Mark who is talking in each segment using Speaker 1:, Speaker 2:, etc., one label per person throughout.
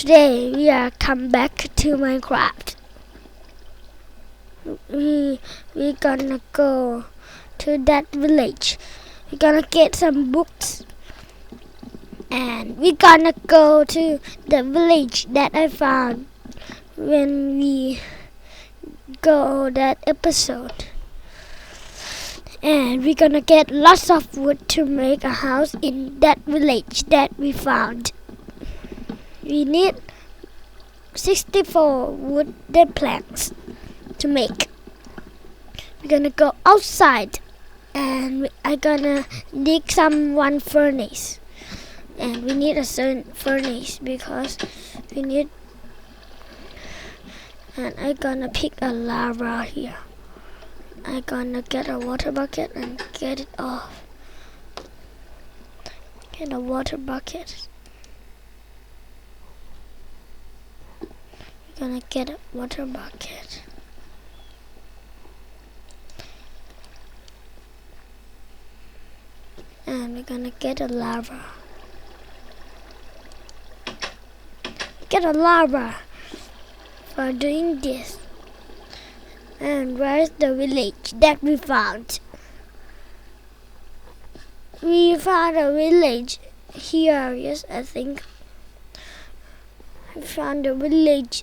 Speaker 1: today we are come back to Minecraft. We gonna go to that village. We gonna get some books, and we gonna go to the village that I found when we go that episode. And we're gonna get lots of wood to make a house in that village that we found. We need 64 wooden planks to make. We're gonna go outside and I'm gonna dig one furnace. And we need a certain furnace because we need. And I'm gonna pick a lava here. I'm gonna get a water bucket and get it off. Get a water bucket. We're gonna get a water bucket. And we're gonna get a lava. Get a lava for doing this. And where's the village that we found? We found a village here, yes, I think. We found a village.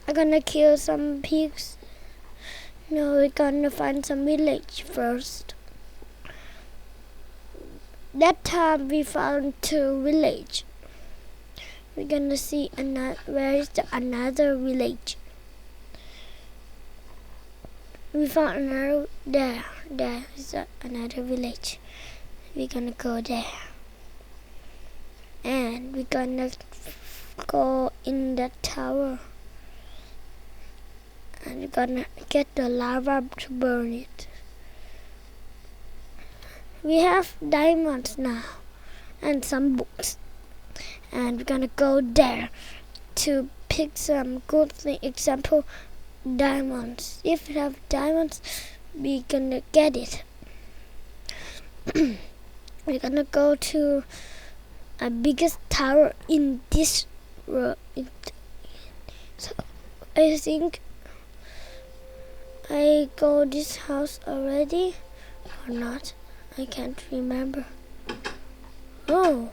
Speaker 1: I'm gonna kill some pigs. No, we're gonna find some village first. That time we found 2 villages. We're gonna see where is another village. We found another there. There is another village. We're gonna go there. And we're gonna go in that tower. And we're gonna get the lava to burn it. We have diamonds now and some books. And we're gonna go there to pick some good thing. Example, diamonds. If we have diamonds, we're gonna get it. We're gonna go to a biggest tower in this road. So I think I go this house already or not. I can't remember. Oh,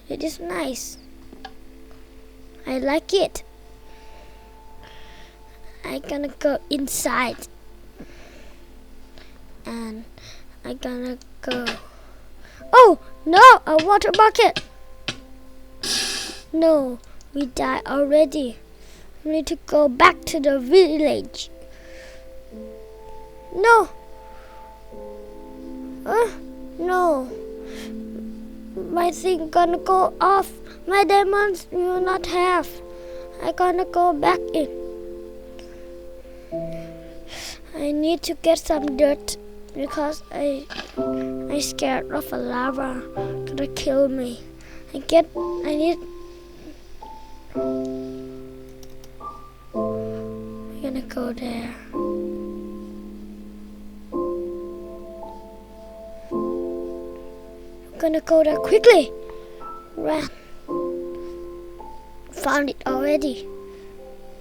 Speaker 1: it is nice. I like it. I'm gonna go inside. And I'm gonna go. Oh, no, a water bucket. No, we died already. We need to go back to the village. No. No. My thing gonna go off. My diamonds will not have. I'm gonna go back in. I need to get some dirt because I scared of a lava gonna kill me. I need. We're gonna go there. I'm gonna go there quickly. Run. Found it already.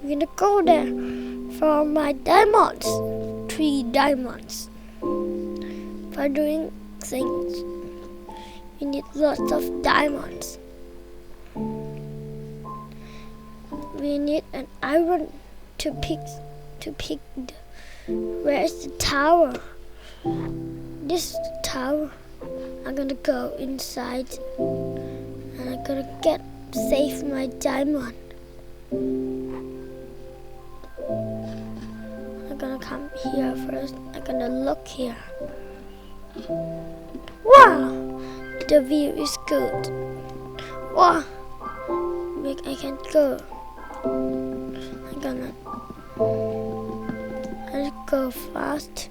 Speaker 1: I'm gonna go there for my diamonds. 3 diamonds. For doing things, we need lots of diamonds. We need an iron to pick. Where is the tower? This tower. I'm gonna go inside and I'm gonna save my diamond. I'm gonna come here first. I'm gonna look here. Wow! The view is good. Wow! I can't go. I'll go fast.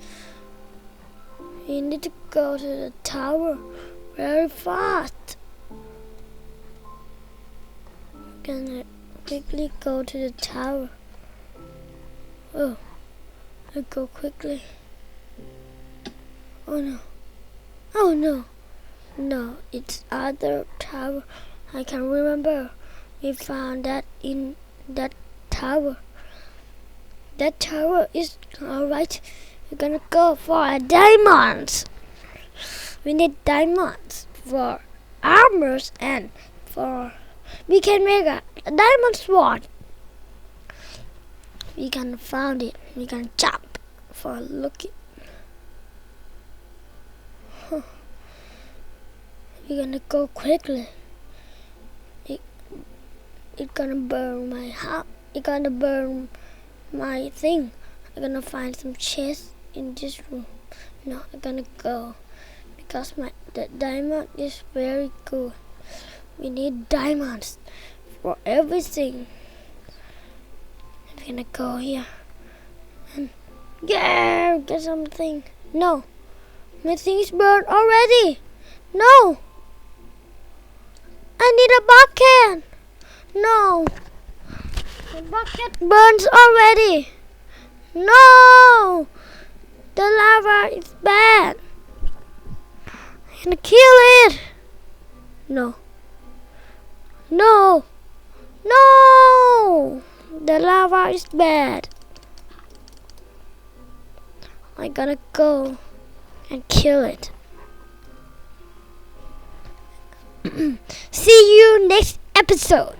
Speaker 1: We need to go to the tower very fast. I'm gonna quickly go to the tower. Oh, I'll go quickly. Oh no. Oh no. No, it's other tower. I can remember. We found that in that tower. That tower is alright. We're gonna go for diamonds. We need diamonds for armors and for we can make a diamond sword. We can find it. We can jump for looking. We're gonna go quickly. It's gonna burn my house. It's gonna burn my thing. I'm gonna find some chests in this room. No, I'm gonna go because the diamond is very good. We need diamonds for everything. I'm gonna go here and get something. No, my thing is burned already. No, I need a bucket. No, the bucket burns already. No, the lava is bad. I'm gonna kill it. No, no, no, the lava is bad. I'm gonna go and kill it. See you next episode.